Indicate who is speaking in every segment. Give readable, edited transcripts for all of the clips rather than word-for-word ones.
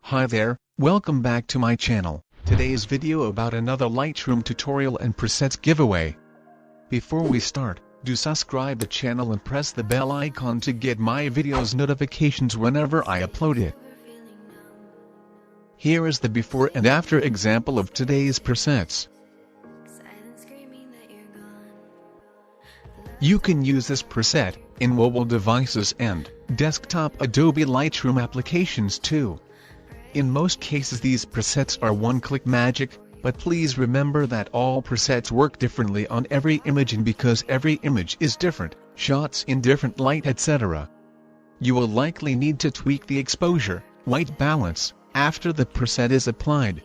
Speaker 1: Hi there, welcome back to my channel. Today's video about another Lightroom tutorial and presets giveaway. Before we start, do subscribe the channel and press the bell icon to get my videos notifications whenever I upload it. Here is the before and after example of today's presets. You can use this preset in mobile devices and desktop Adobe Lightroom applications too. In most cases these presets are one-click magic, but please remember that all presets work differently on every image, and because every image is different, shots in different light etc. You will likely need to tweak the exposure, white balance, after the preset is applied.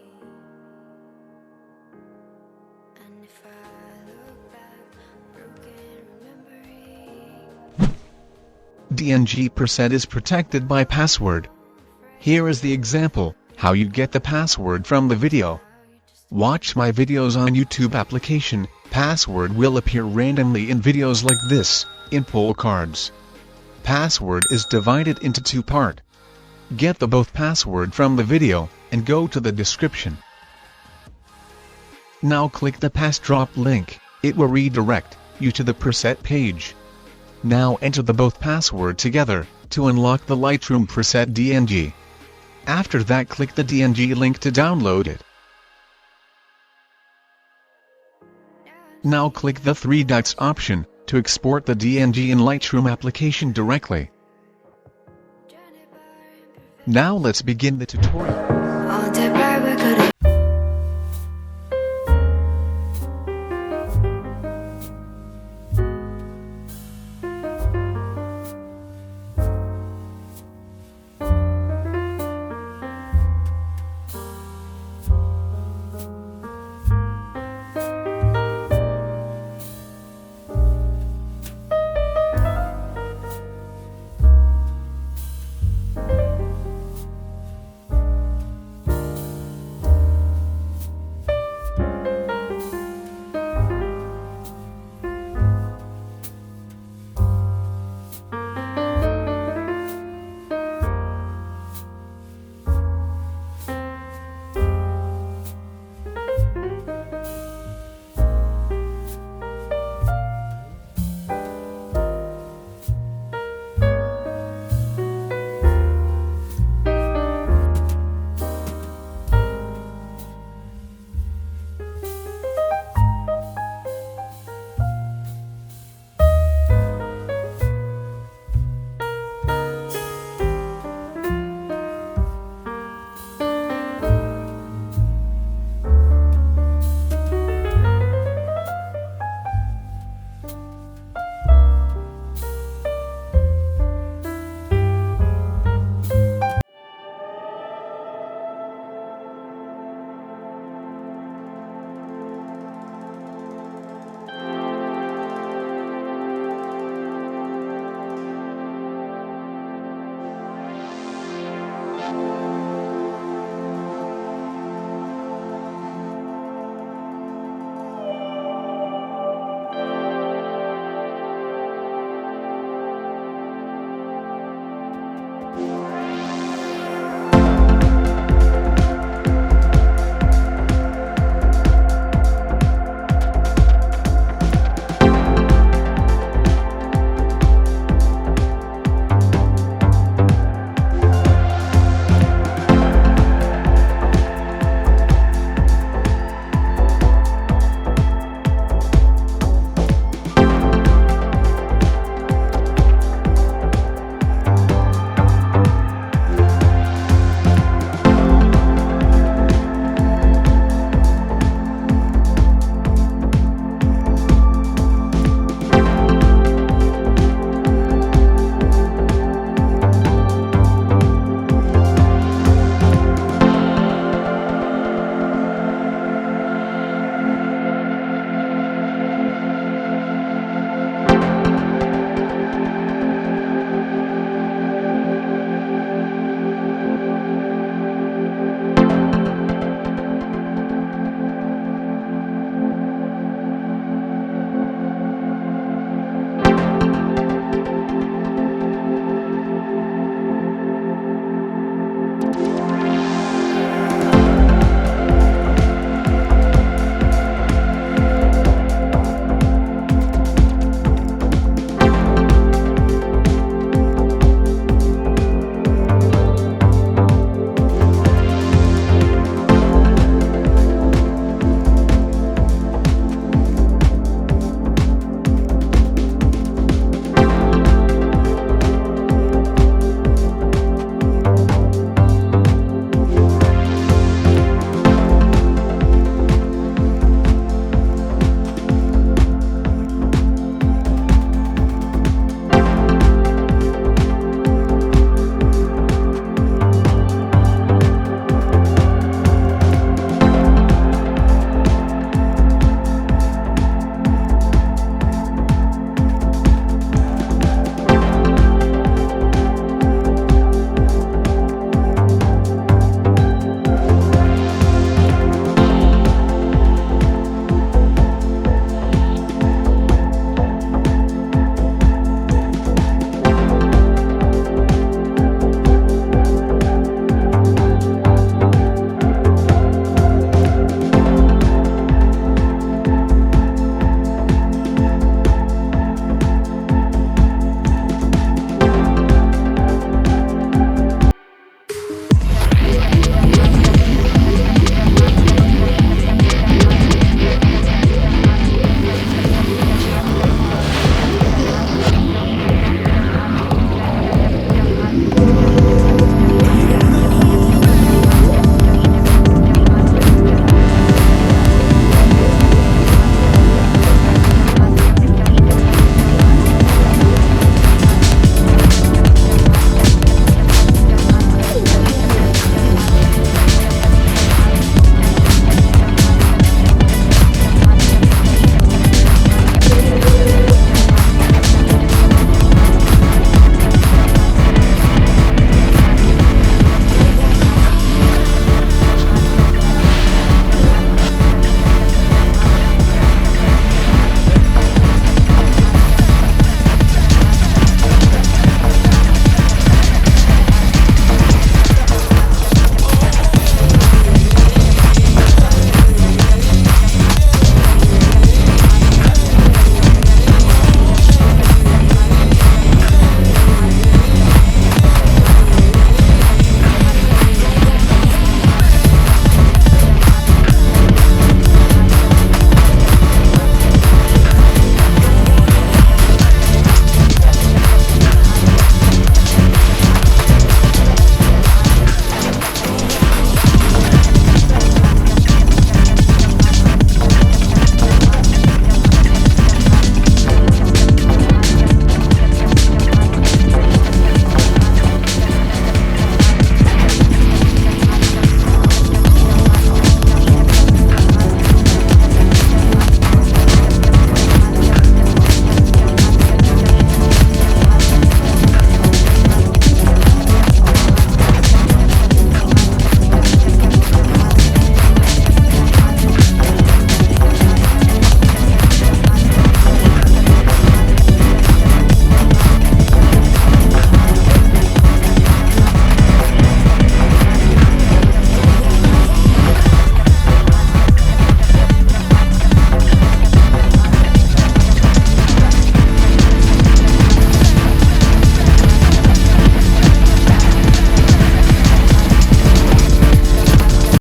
Speaker 1: DNG preset is protected by password. Here is the example, how you get the password from the video. Watch my videos on YouTube application, password will appear randomly in videos like this, in pull cards. Password is divided into two parts. Get the both password from the video, and go to the description. Now click the pass drop link, it will redirect you to the preset page. Now enter the both password together, to unlock the Lightroom Preset DNG. After that click the DNG link to download it. Now click the three dots option, to export the DNG in Lightroom application directly. Now let's begin the tutorial.